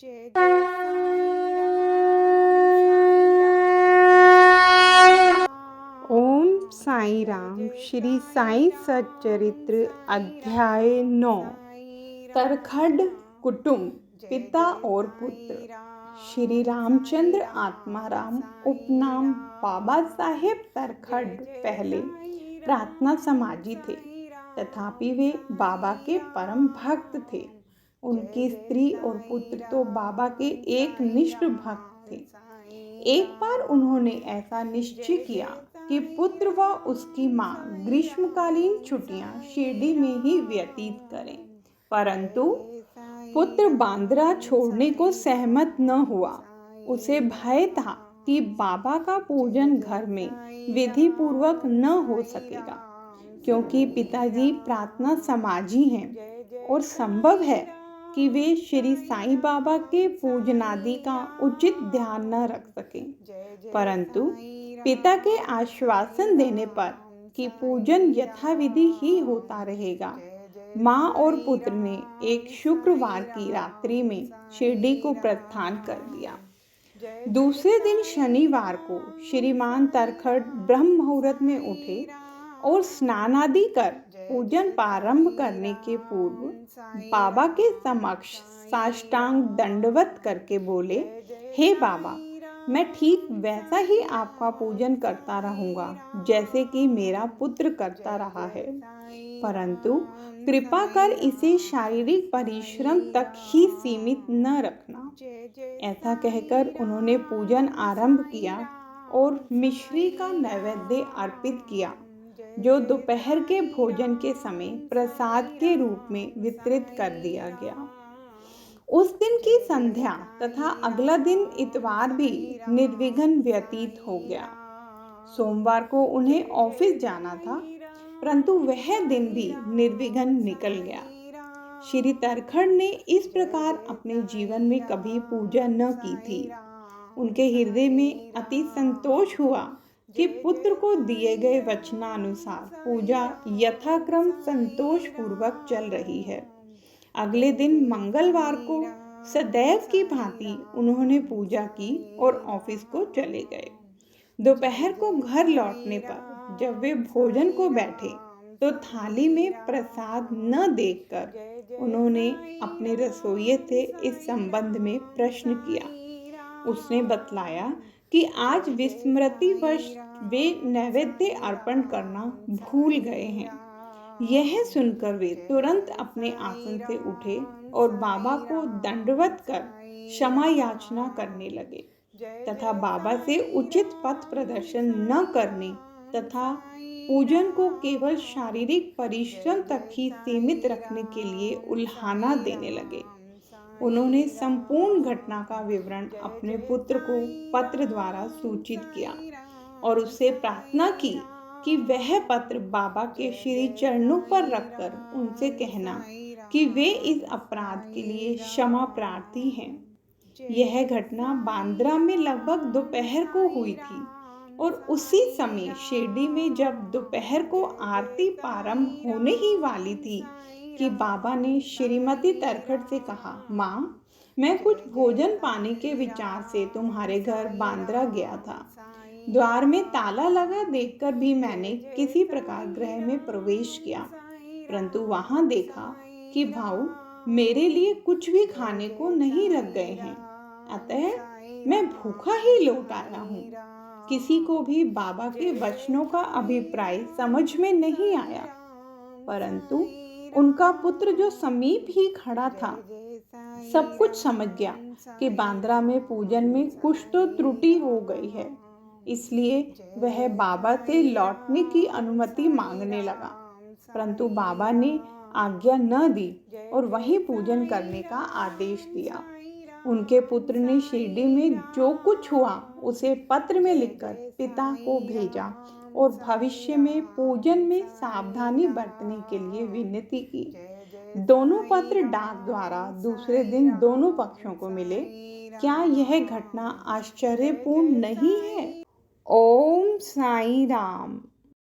जय जय साईं राम। ओम साई राम। श्री साई सच्चरित्र अध्याय 9। तरखड कुटुंब, पिता और पुत्र। श्री रामचंद्र आत्माराम उपनाम बाबा साहेब तरखड पहले प्रार्थना समाजी थे, तथापि वे बाबा के परम भक्त थे। उनकी स्त्री और पुत्र तो बाबा के एक निष्ठ भक्त थे। एक बार उन्होंने ऐसा निश्चय किया कि पुत्र व उसकी माँ ग्रीष्मकालीन छुट्टियां शिरडी में ही व्यतीत करें, परंतु पुत्र बांद्रा छोड़ने को सहमत न हुआ। उसे भय था कि बाबा का पूजन घर में विधि पूर्वक न हो सकेगा, क्योंकि पिताजी प्रार्थना समाजी हैं और संभव है कि वे श्री साईं बाबा के पूजनादि का उचित ध्यान न रख सकें। परंतु पिता के आश्वासन देने पर कि पूजन यथाविधि ही होता रहेगा, माँ और पुत्र ने एक शुक्रवार की रात्रि में शिरडी को प्रस्थान कर दिया। दूसरे दिन शनिवार को श्रीमान तरखड ब्रह्म मुहूर्त में उठे और स्नान आदि कर पूजन प्रारंभ करने के पूर्व बाबा के समक्ष साष्टांग दंडवत करके बोले, हे बाबा, मैं ठीक वैसा ही आपका पूजन करता रहूंगा जैसे कि मेरा पुत्र करता रहा है, परंतु कृपा कर इसे शारीरिक परिश्रम तक ही सीमित न रखना। ऐसा कहकर उन्होंने पूजन आरंभ किया और मिश्री का नैवेद्य अर्पित किया, जो दोपहर के भोजन के समय प्रसाद के रूप में वितरित कर दिया गया। उस दिन की संध्या तथा अगला दिन इतवार भी निर्विघ्न व्यतीत हो गया। सोमवार को उन्हें ऑफिस जाना था, परंतु वह दिन भी निर्विघ्न निकल गया। श्री तरखड ने इस प्रकार अपने जीवन में कभी पूजा न की थी। उनके हृदय में अति संतोष हुआ कि पुत्र को दिए गए वचनानुसार पूजा यथाक्रम संतोष पूर्वक चल रही है। अगले दिन मंगलवार को सदैव की भांति उन्होंने पूजा की और ऑफिस को चले गए। दोपहर को घर लौटने पर जब वे भोजन को बैठे तो थाली में प्रसाद न देखकर उन्होंने अपने रसोइये से इस संबंध में प्रश्न किया। उसने बतलाया कि आज विस्मृतिवश वे नैवेद्य अर्पण करना भूल गए हैं। यह सुनकर वे तुरंत अपने आसन से उठे और बाबा को दंडवत कर क्षमा याचना करने लगे तथा बाबा से उचित पथ प्रदर्शन न करने तथा पूजन को केवल शारीरिक परिश्रम तक ही सीमित रखने के लिए उल्हाना देने लगे। उन्होंने संपूर्ण घटना का विवरण अपने पुत्र को पत्र द्वारा सूचित किया और उससे प्रार्थना की कि वह पत्र बाबा के श्री चरणों पर रखकर उनसे कहना कि वे इस अपराध के लिए क्षमा प्रार्थी हैं। यह घटना बांद्रा में लगभग दोपहर को हुई थी और उसी समय शिरडी में जब दोपहर को आरती प्रारंभ होने ही वाली थी कि बाबा ने श्रीमती तरखड से कहा, माँ, मैं कुछ भोजन पाने के विचार से तुम्हारे घर बांद्रा गया था। द्वार में ताला लगा देखकर भी मैंने किसी प्रकार गृह में प्रवेश किया, परंतु वहां देखा कि भाऊ मेरे लिए कुछ भी खाने को नहीं रख गए हैं, अतः मैं भूखा ही लौट आया हूँ। किसी को भी बाबा के वचनों का अभिप्राय समझ में नहीं आया, परंतु उनका पुत्र जो समीप ही खड़ा था सब कुछ समझ गया कि बांद्रा में पूजन में कुछ तो त्रुटि हो गई है, इसलिए वह बाबा से लौटने की अनुमति मांगने लगा, परंतु बाबा ने आज्ञा न दी और वहीं पूजन करने का आदेश दिया। उनके पुत्र ने शिरडी में जो कुछ हुआ उसे पत्र में लिखकर पिता को भेजा और भविष्य में पूजन में सावधानी बरतने के लिए विनती की। दोनों पत्र डाक द्वारा दूसरे दिन दोनों पक्षों को मिले। क्या यह घटना आश्चर्यपूर्ण नहीं है? ओम साई राम।